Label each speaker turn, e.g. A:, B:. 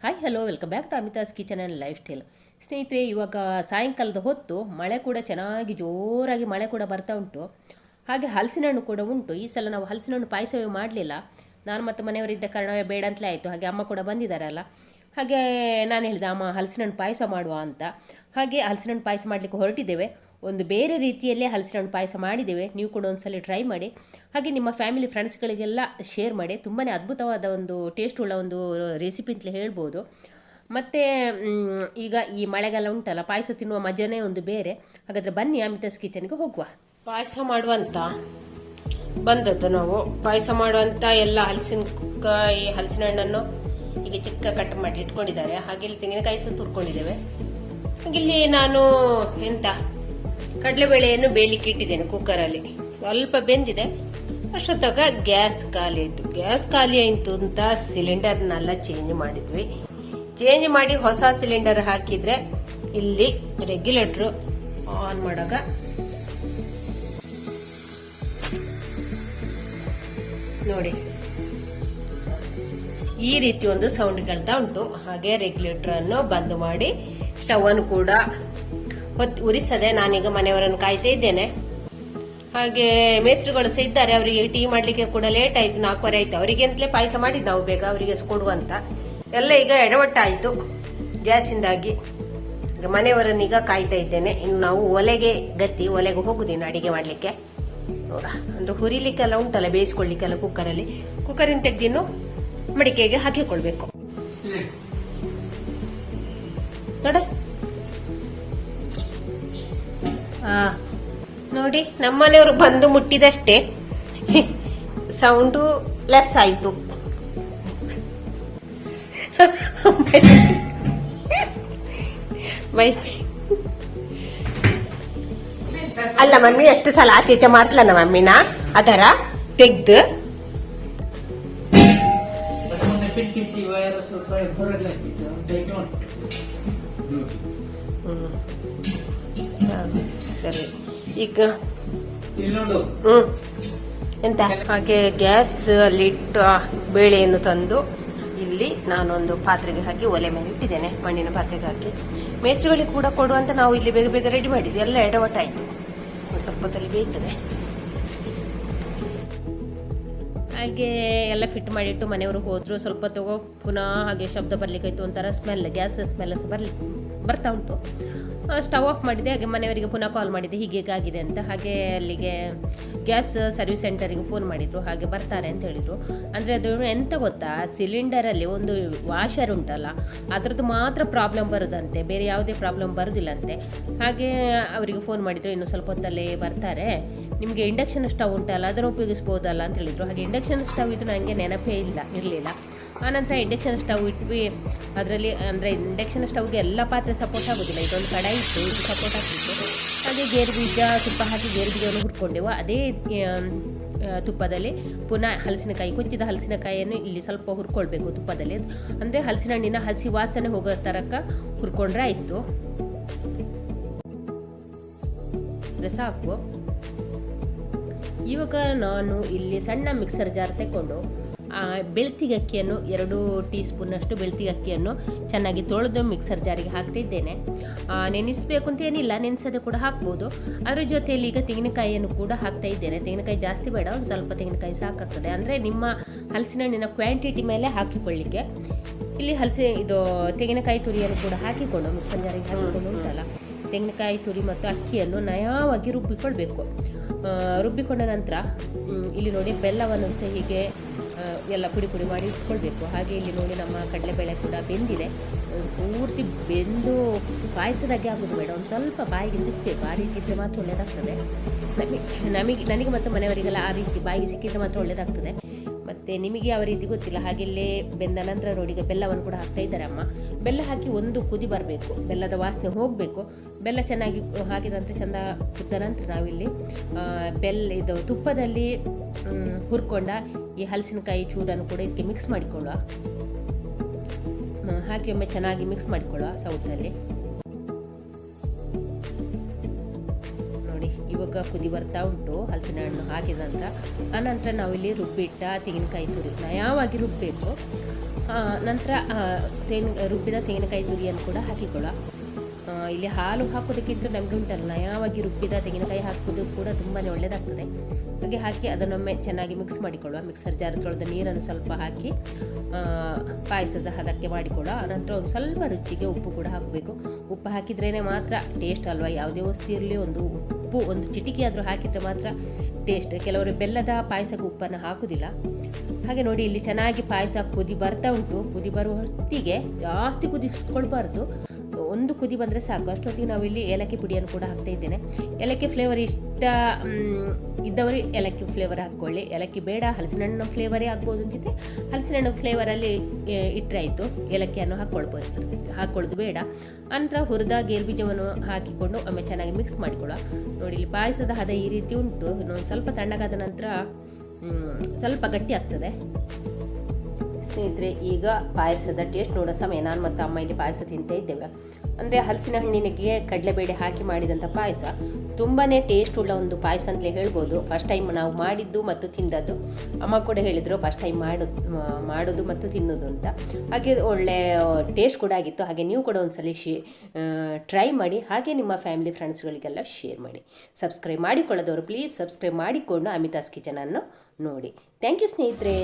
A: Hi hello welcome back to Amita's kitchen and lifestyle. ಸ್ನೇಹಿತರೆ, ಇವಾಗ ಸಾಯಂಕಾಲದ ಹೊತ್ತು ಮಳೆ ಕೂಡ ಚೆನ್ನಾಗಿ ಜೋರಾಗಿ ಮಳೆ ಕೂಡ ಬರ್ತಾ ಉಂಟು. ಹಾಗೆ ಹಲಸಿನ ಹಣ್ಣು ಕೂಡ ಉಂಟು. ಈ ಸಲ ನಾವು ಹಲಸಿನ ಹಣ್ಣು ಪಾಯಸವೇ ಮಾಡಲಿಲ್ಲ. ನಾನು ಮತ್ತು ಮನೆಯವರಿದ್ದ ಕಾರಣವೇ ಬೇಡ ಅಂತಲೇ ಆಯಿತು. ಹಾಗೆ ಅಮ್ಮ ಕೂಡ ಬಂದಿದ್ದಾರಲ್ಲ, ಹಾಗೆ ನಾನು ಹೇಳಿದೆ ಅಮ್ಮ ಹಲಸಿನ ಹಣ್ಣು ಪಾಯಸ ಮಾಡುವ ಅಂತ. ಹಾಗೆ ಹಲಸಿನ ಹಣ್ಣು ಪಾಯಸ ಮಾಡಲಿಕ್ಕೆ ಹೊರಟಿದ್ದೇವೆ. ಒಂದು ಬೇರೆ ರೀತಿಯಲ್ಲೇ ಹಲಸಿನ ಹಣ್ಣು ಪಾಯಸ ಮಾಡಿದ್ದೇವೆ. ನೀವು ಕೂಡ ಒಂದ್ಸಲ ಟ್ರೈ ಮಾಡಿ. ಹಾಗೆ ನಿಮ್ಮ ಫ್ಯಾಮಿಲಿ ಫ್ರೆಂಡ್ಸ್ಗಳಿಗೆಲ್ಲ ಶೇರ್ ಮಾಡಿ. ತುಂಬಾ ಅದ್ಭುತವಾದ ಒಂದು ಟೇಸ್ಟ್ ಉಳ್ಳ ಒಂದು ರೆಸಿಪಿ ಅಂತಲೇ ಹೇಳ್ಬೋದು. ಮತ್ತು ಈಗ ಈ ಮಳೆಗಾಲ ಉಂಟಲ್ಲ, ಪಾಯಸ ತಿನ್ನುವ ಮಜಾನೇ ಒಂದು ಬೇರೆ. ಹಾಗಾದರೆ ಬನ್ನಿ ಅಮಿತಾಸ್ ಕಿಚನ್ಗೆ ಹೋಗುವ. ಪಾಯಸ ಮಾಡುವಂತ ಬಂದದ್ದು ನಾವು. ಪಾಯಸ ಮಾಡುವಂಥ ಎಲ್ಲ ಹಲಸಿನ ಹಣ್ಣನ್ನು ಈಗ ಚಿಕ್ಕ ಕಟ್ ಮಾಡಿ ಇಟ್ಕೊಂಡಿದ್ದಾರೆ. ಹಾಗೆ ಇಲ್ಲಿ ತೆಂಗಿನಕಾಯಿ ಸಹ ತುರ್ಕೊಂಡಿದ್ದೇವೆ. ಹಾಗಿಲ್ಲಿ ನಾನು ಕಡಲೆಬೇಳೆಯನ್ನು ಬೇಯಲಿಕ್ಕೆ ಇಟ್ಟಿದ್ದೇನೆ ಕುಕ್ಕರಲ್ಲಿ. ಸ್ವಲ್ಪ ಬೆಂದಿದೆ. ಅಷ್ಟೊತ್ತಾಗ ಗ್ಯಾಸ್ ಖಾಲಿ ಆಯಿತು. ಗ್ಯಾಸ್ ಖಾಲಿ ಆಯಿತು ಅಂತ ಸಿಲಿಂಡರ್ನೆಲ್ಲ ಚೇಂಜ್ ಮಾಡಿದ್ವಿ. ಚೇಂಜ್ ಮಾಡಿ ಹೊಸ ಸಿಲಿಂಡರ್ ಹಾಕಿದ್ರೆ ಇಲ್ಲಿ ರೆಗ್ಯುಲೇಟರ್ ಆನ್ ಮಾಡಾಗ ನೋಡಿ ಈ ರೀತಿ ಒಂದು ಸೌಂಡ್ ಕೇಳ್ತಾ ಉಂಟು. ಹಾಗೆ ರೆಗ್ಯುಲೇಟರ್ ಅನ್ನು ಬಂದ್ ಮಾಡಿ ಸ್ಟವ್ ಅನ್ನು ಕೂಡ ಉರಿಸದೆ ನಾನೀಗ ಮನೆಯವರನ್ನು ಕಾಯ್ತಾ ಇದ್ದೇನೆ. ಹಾಗೆ ಮೇಸ್ಟ್ರುಗಳು ಸಹ ಇದ್ದಾರೆ. ಅವರಿಗೆ ಟೀ ಮಾಡ್ಲಿಕ್ಕೆ ಕೂಡ ಲೇಟ್ ಆಯ್ತು, 4:15 ಆಯ್ತು. ಅವರಿಗೆ ಅಂತಲೇ ಪಾಯಸ ಮಾಡಿದ್ದು ನಾವು ಬೇಗ ಅವರಿಗೆ ಕೊಡುವಂತ. ಎಲ್ಲ ಈಗ ಎಡವಟ್ಟಾಯಿತು ಗ್ಯಾಸಿಂದಾಗಿ. ಈಗ ಮನೆಯವರನ್ನೀಗ ಕಾಯ್ತಾ ಇದ್ದೇನೆ. ಇನ್ನು ನಾವು ಒಲೆಗೆ ಹೋಗುದೇನು ಅಡಿಗೆ ಮಾಡ್ಲಿಕ್ಕೆ. ನೋಡ ಅಂದ್ರೆ ಹುರಿಲಿಕ್ಕೆಲ್ಲ ಉಂಟಲ್ಲ, ಬೇಯಿಸ್ಕೊಳ್ಲಿಕ್ಕೆಲ್ಲ ಕುಕ್ಕರಲ್ಲಿ. ಕುಕ್ಕರಿನ ತೆಗ್ದಿನ್ನು ಮಡಿಕೆಗೆ ಹಾಕಿಕೊಳ್ಬೇಕು. ನೋಡ ನೋಡಿ, ನಮ್ಮನೆಯವರು ಬಂದು ಮುಟ್ಟಿದಷ್ಟೇ ಸೌಂಡು ಲೆಸ್ ಆಯ್ತು. ಬೈ ಅಲ್ಲ ಮಮ್ಮಿ, ಎಷ್ಟು ಸಲ ಆಚೆ ಮಾಡ್ತಲ್ಲ ಮಮ್ಮಿನ ಅದರ ತೆಗ್ದು ಸರಿ. ಈಗ ಎಂತ ಹಾಗೆ ಗ್ಯಾಸ್ ಲಿಟ್ ಬೇಳೆಯನ್ನು ತಂದು ಇಲ್ಲಿ ನಾನೊಂದು ಪಾತ್ರೆಗೆ ಹಾಕಿ ಒಲೆ ಮೇಲೆ ಇಟ್ಟಿದ್ದೇನೆ. ಮಣ್ಣಿನ ಪಾತ್ರೆಗೆ ಹಾಕಿ ಮೇಸ್ಟ್ರುಗಳಿಗೆ ಕೂಡ ಕೊಡುವಂತ ನಾವು ಇಲ್ಲಿ ಬೇಗ ಬೇಗ ರೆಡಿ ಮಾಡಿದ್ವಿ. ಎಲ್ಲ ಎಡವಟ್ಟಾಯ್ತು. ಸ್ವಲ್ಪ ಹೊತ್ತಲ್ಲಿ ಬೇಯ್ತದೆ. ಹಾಗೆ ಎಲ್ಲ ಫಿಟ್ ಮಾಡಿಟ್ಟು ಮನೆಯವರು ಹೋದ್ರು. ಸ್ವಲ್ಪ ತಗೋ ಪುನಃ ಹಾಗೆ ಶಬ್ದ ಬರ್ಲಿಕ್ಕಾಯ್ತು. ಒಂಥರ ಸ್ಮೆಲ್, ಗ್ಯಾಸ್ ಸ್ಮೆಲ್ ಬರ್ತಾ ಉಂಟು. ಸ್ಟವ್ ಆಫ್ ಮಾಡಿದೆ. ಹಾಗೆ ಮನೆಯವರಿಗೆ ಪುನಃ ಕಾಲ್ ಮಾಡಿದೆ ಹೀಗೇಗಾಗಿದೆ ಅಂತ. ಹಾಗೆ ಅಲ್ಲಿಗೆ ಗ್ಯಾಸ್ ಸರ್ವಿಸ್ ಸೆಂಟರಿಗೆ ಫೋನ್ ಮಾಡಿದ್ರು. ಹಾಗೆ ಬರ್ತಾರೆ ಅಂತ ಹೇಳಿದ್ರು. ಅಂದರೆ ಅದು ಎಂತ ಗೊತ್ತಾ, ಸಿಲಿಂಡರಲ್ಲಿ ಒಂದು ವಾಷರ್ ಉಂಟಲ್ಲ, ಅದರದ್ದು ಮಾತ್ರ ಪ್ರಾಬ್ಲಮ್ ಬರೋದಂತೆ, ಬೇರೆ ಯಾವುದೇ ಪ್ರಾಬ್ಲಮ್ ಬರೋದಿಲ್ಲಂತೆ. ಹಾಗೆ ಅವರಿಗೆ ಫೋನ್ ಮಾಡಿದ್ರು, ಇನ್ನು ಸ್ವಲ್ಪ ಹೊತ್ತಲ್ಲೇ ಬರ್ತಾರೆ, ನಿಮಗೆ ಇಂಡಕ್ಷನ್ ಸ್ಟವ್ ಉಂಟಲ್ಲ ಅದನ್ನು ಉಪಯೋಗಿಸ್ಬೋದಲ್ಲ ಅಂತ ಹೇಳಿದ್ರು. ಹಾಗೆ ಇಂಡಕ್ಷನ್ ಸ್ಟವ್ ಇದು ನನಗೆ ನೆನಪೇ ಇರಲಿಲ್ಲ. ಆನಂತರ ಇಂಡಕ್ಷನ್ ಸ್ಟವ್ ಇಟ್ವಿ. ಅದರಲ್ಲಿ ಅಂದರೆ ಇಂಡಕ್ಷನ್ ಸ್ಟವ್ಗೆ ಎಲ್ಲ ಪಾತ್ರೆ ಸಪೋರ್ಟ್ ಆಗೋದಿಲ್ಲ. ಇದೊಂದು ಕಡಾಯಿ ಇತ್ತು, ಇದು ಸಪೋರ್ಟ್ ಆಗ್ತಿತ್ತು. ಹಾಗೆ ಗೇರು ಬೀಜ ತುಪ್ಪ ಹಾಕಿ ಗೇರು ಬೀಜವನ್ನು ಹುರ್ಕೊಂಡೆವು. ಅದೇ ತುಪ್ಪದಲ್ಲಿ ಪುನಃ ಕೊಚ್ಚಿದ ಹಲಸಿನಕಾಯಿಯನ್ನು ಇಲ್ಲಿ ಸ್ವಲ್ಪ ಹುರ್ಕೊಳ್ಬೇಕು ತುಪ್ಪದಲ್ಲಿ. ಅಂದರೆ ಹಲಸಿನ ಹಣ್ಣಿನ ಹಸಿ ವಾಸನೆ ಹೋಗೋ ತನಕ ಹುರ್ಕೊಂಡ್ರೆ ಆಯಿತು, ಸಾಕು. ಇವಾಗ ನಾನು ಇಲ್ಲಿ ಸಣ್ಣ ಮಿಕ್ಸರ್ ಜಾರ್ ತೆಕ್ಕೊಂಡು ಬೆಳ್ತಿಗೆ ಅಕ್ಕಿಯನ್ನು 2 ಟೀ ಸ್ಪೂನಷ್ಟು ಬೆಳ್ತಿಗೆ ಅಕ್ಕಿಯನ್ನು ಚೆನ್ನಾಗಿ ತೊಳೆದು ಮಿಕ್ಸರ್ ಜಾರಿಗೆ ಹಾಕ್ತಿದ್ದೇನೆ. ನೆನೆಸಬೇಕು ಅಂತ ಏನಿಲ್ಲ, ನೆನೆಸೋದೇ ಕೂಡ ಹಾಕ್ಬೋದು. ಅದರ ಜೊತೆಯಲ್ಲಿ ಈಗ ತೆಂಗಿನಕಾಯಿಯನ್ನು ಕೂಡ ಹಾಕ್ತಾ ಇದ್ದೇನೆ. ತೆಂಗಿನಕಾಯಿ ಜಾಸ್ತಿ ಬೇಡ, ಒಂದು ಸ್ವಲ್ಪ ತೆಂಗಿನಕಾಯಿ ಸಾಕಾಗ್ತದೆ. ಅಂದರೆ ನಿಮ್ಮ ಹಲಸಿನ ಹಣ್ಣಿನ ಕ್ವಾಂಟಿಟಿ ಮೇಲೆ ಹಾಕಿಕೊಳ್ಳಿಕ್ಕೆ. ಇಲ್ಲಿ ತೆಂಗಿನಕಾಯಿ ತುರಿಯನ್ನು ಕೂಡ ಹಾಕಿಕೊಂಡು ಮಿಕ್ಸರ್ ಜಾರಿಗೆ ಹಾಕಿಕೊಂಡು ಉಂಟಲ್ಲ, ತೆಂಗಿನಕಾಯಿ ತುರಿ ಮತ್ತು ಅಕ್ಕಿಯನ್ನು ನಯವಾಗಿ ರುಬ್ಬಿಕೊಳ್ಬೇಕು. ರುಬ್ಬಿಕೊಂಡ ನಂತರ ಇಲ್ಲಿ ನೋಡಿ ಬೆಲ್ಲವನ್ನು ಸಹ ಹೀಗೆ ಎಲ್ಲ ಪುಡಿ ಮಾಡಿ ಇಟ್ಕೊಳ್ಬೇಕು. ಹಾಗೆ ಇಲ್ಲಿ ನೋಡಿ ನಮ್ಮ ಕಡಲೆಬೇಳೆ ಕೂಡ ಬೆಂದಿದೆ. ಪೂರ್ತಿ ಬೆಂದು ಪಾಯಸದಾಗೆ ಆಗೋದು ಬೇಡ, ಒಂದು ಸ್ವಲ್ಪ ಬಾಯಿಗೆ ಸಿಕ್ಕಬೇಕು. ಆ ರೀತಿ ಇದ್ದರೆ ಮಾತ್ರ ಒಳ್ಳೆಯದಾಗ್ತದೆ ನನಗೆ ಮತ್ತು ಮನೆಯವರಿಗೆಲ್ಲ. ಆ ರೀತಿ ಬಾಯಿಗೆ ಸಿಕ್ಕಿದ್ರೆ ಮಾತ್ರ ಒಳ್ಳೆಯದಾಗ್ತದೆ. ಮತ್ತು ನಿಮಗೆ ಯಾವ ರೀತಿ ಗೊತ್ತಿಲ್ಲ. ಹಾಗೆಲ್ಲೇ ಬೆಂದ ನಂತರ ನೋಡಿ ಈಗ ಬೆಲ್ಲವನ್ನು ಕೂಡ ಹಾಕ್ತಾ ಇದ್ದಾರೆ ಅಮ್ಮ. ಬೆಲ್ಲ ಹಾಕಿ ಒಂದು ಕುದಿ ಬರಬೇಕು, ಬೆಲ್ಲದ ವಾಸನೆ ಹೋಗಬೇಕು. ಬೆಲ್ಲ ಚೆನ್ನಾಗಿ ಹಾಕಿದ ನಂತರ ಚೆಂದ ಕುದ್ದ ನಂತರ ನಾವಿಲ್ಲಿ ತುಪ್ಪದಲ್ಲಿ ಹುರ್ಕೊಂಡ ಈ ಹಲಸಿನಕಾಯಿ ಚೂರನ್ನು ಕೂಡ ಇದಕ್ಕೆ ಮಿಕ್ಸ್ ಮಾಡಿಕೊಳ್ಳುವ. ಹಾಕಿ ಒಮ್ಮೆ ಚೆನ್ನಾಗಿ ಮಿಕ್ಸ್ ಮಾಡಿಕೊಳ್ಳುವ ಸೌಟಲ್ಲಿ. ನೋಡಿ ಇವಾಗ ಕುದಿ ಬರ್ತಾ ಉಂಟು ಹಲಸಿನ ಹಣ್ಣು ಹಾಕಿದ ನಂತರ. ಆನಂತರ ನಾವಿಲ್ಲಿ ರುಬ್ಬಿಟ್ಟ ತೆಂಗಿನಕಾಯಿ ತುರಿ ನಯವಾಗಿ ರುಬ್ಬಬೇಕು. ನಂತರ ರುಬ್ಬಿದ ತೆಂಗಿನಕಾಯಿ ತುರಿಯನ್ನು ಕೂಡ ಹಾಕಿಕೊಳ್ಳುವ. ಇಲ್ಲಿ ಹಾಲು ಹಾಕೋದಕ್ಕಿಂತ ನಮಗೆ ಉಂಟಲ್ಲ ನಯವಾಗಿ ರುಬ್ಬಿದ ತೆಂಗಿನಕಾಯಿ ಹಾಕೋದು ಕೂಡ ತುಂಬಾ ಒಳ್ಳೆಯದಾಗ್ತದೆ. ಹಾಗೆ ಹಾಕಿ ಅದನ್ನೊಮ್ಮೆ ಚೆನ್ನಾಗಿ ಮಿಕ್ಸ್ ಮಾಡಿಕೊಳ್ಳುವ. ಮಿಕ್ಸರ್ ಜಾರ್ ತೊಳೆದ ನೀರನ್ನು ಸ್ವಲ್ಪ ಹಾಕಿ ಪಾಯಸದ ಹದಕ್ಕೆ ಮಾಡಿಕೊಳ್ಳುವ. ನಂತರ ಒಂದು ಸ್ವಲ್ಪ ರುಚಿಗೆ ಉಪ್ಪು ಕೂಡ ಹಾಕಬೇಕು. ಉಪ್ಪು ಹಾಕಿದ್ರೇ ಮಾತ್ರ ಟೇಸ್ಟ್ ಅಲ್ವಾ. ಯಾವುದೇ ವಸ್ತು ಇರಲಿ ಒಂದು ಉಪ್ಪು ಒಂದು ಚಿಟಿಕೆ ಆದರೂ ಹಾಕಿದರೆ ಮಾತ್ರ ಟೇಸ್ಟ್. ಕೆಲವರು ಬೆಲ್ಲದ ಪಾಯಸಕ್ಕೆ ಉಪ್ಪನ್ನು ಹಾಕೋದಿಲ್ಲ. ಹಾಗೆ ನೋಡಿ ಇಲ್ಲಿ ಚೆನ್ನಾಗಿ ಪಾಯಸ ಕುದಿ ಬರ್ತಾ ಉಂಟು. ಕುದಿ ಬರುವ ಹೊತ್ತಿಗೆ ಜಾಸ್ತಿ ಕುದಿಸ್ಕೊಳ್ಬಾರ್ದು, ಒಂದು ಕುದಿ ಬಂದರೆ ಸಾಕು. ಅಷ್ಟೊತ್ತಿಗೆ ನಾವಿಲ್ಲಿ ಏಲಕ್ಕಿ ಪುಡಿಯನ್ನು ಕೂಡ ಹಾಕ್ತಾ ಇದ್ದೇನೆ. ಏಲಕ್ಕಿ ಫ್ಲೇವರ್ ಇಷ್ಟ ಇದ್ದವರು ಏಲಕ್ಕಿ ಫ್ಲೇವರ್ ಹಾಕ್ಕೊಳ್ಳಿ. ಏಲಕ್ಕಿ ಬೇಡ ಹಲಸಿನ ಹಣ್ಣು ಫ್ಲೇವರೇ ಆಗ್ಬೋದು ಅಂತಿದ್ರೆ ಹಲಸಿನ ಹಣ್ಣು ಫ್ಲೇವರಲ್ಲಿ ಇಟ್ಟರೆ ಆಯಿತು. ಏಲಕ್ಕಿಯನ್ನು ಹಾಕ್ಕೊಳ್ಳೋದು ಬೇಡ. ನಂತರ ಹುರಿದ ಗೇರು ಬೀಜವನ್ನು ಹಾಕಿಕೊಂಡು ಒಮ್ಮೆ ಚೆನ್ನಾಗಿ ಮಿಕ್ಸ್ ಮಾಡಿಕೊಳ್ಳುವ. ನೋಡಿ ಇಲ್ಲಿ ಪಾಯಸದ ಹದ ಈ ರೀತಿ ಉಂಟು. ಇನ್ನೊಂದು ಸ್ವಲ್ಪ ತಣ್ಣಗಾದ ನಂತರ ಸ್ವಲ್ಪ ಗಟ್ಟಿ ಆಗ್ತದೆ. ಸ್ನೇಹಿತರೆ, ಈಗ ಪಾಯಸದ ಟೇಸ್ಟ್ ನೋಡೋ ಸಮಯ. ನಾನು ಮತ್ತು ಅಮ್ಮ ಇಲ್ಲಿ ಪಾಯಸ ತಿಂತಾ ಇದ್ದೇವೆ. ಅಂದರೆ ಹಲಸಿನ ಹಣ್ಣಿನಿಗೆ ಕಡಲೆಬೇಳೆ ಹಾಕಿ ಮಾಡಿದಂಥ ಪಾಯಸ ತುಂಬಾ ಟೇಸ್ಟ್ ಉಳ್ಳ ಒಂದು ಪಾಯಸ ಅಂತಲೇ ಹೇಳ್ಬೋದು. ಫಸ್ಟ್ ಟೈಮ್ ನಾವು ಮಾಡಿದ್ದು ಮತ್ತು ತಿಂದದ್ದು. ಅಮ್ಮ ಕೂಡ ಹೇಳಿದರು ಫಸ್ಟ್ ಟೈಮ್ ಮಾಡೋದು ಮತ್ತು ತಿನ್ನೋದು ಅಂತ. ಹಾಗೆ ಒಳ್ಳೆ ಟೇಸ್ಟ್ ಕೂಡ ಆಗಿತ್ತು. ಹಾಗೆ ನೀವು ಕೂಡ ಒಂದ್ಸಲ ಟ್ರೈ ಮಾಡಿ. ಹಾಗೆ ನಿಮ್ಮ ಫ್ಯಾಮಿಲಿ ಫ್ರೆಂಡ್ಸ್ಗಳಿಗೆಲ್ಲ ಶೇರ್ ಮಾಡಿ. ಸಬ್ಸ್ಕ್ರೈಬ್ ಮಾಡಿಕೊಳ್ಳೋದವರು ಪ್ಲೀಸ್ ಸಬ್ಸ್ಕ್ರೈಬ್ ಮಾಡಿಕೊಂಡು ಅಮಿತಾಸ್ ಕಿಚನನ್ನು ನೋಡಿ. ಥ್ಯಾಂಕ್ ಯು ಸ್ನೇಹಿತರೆ.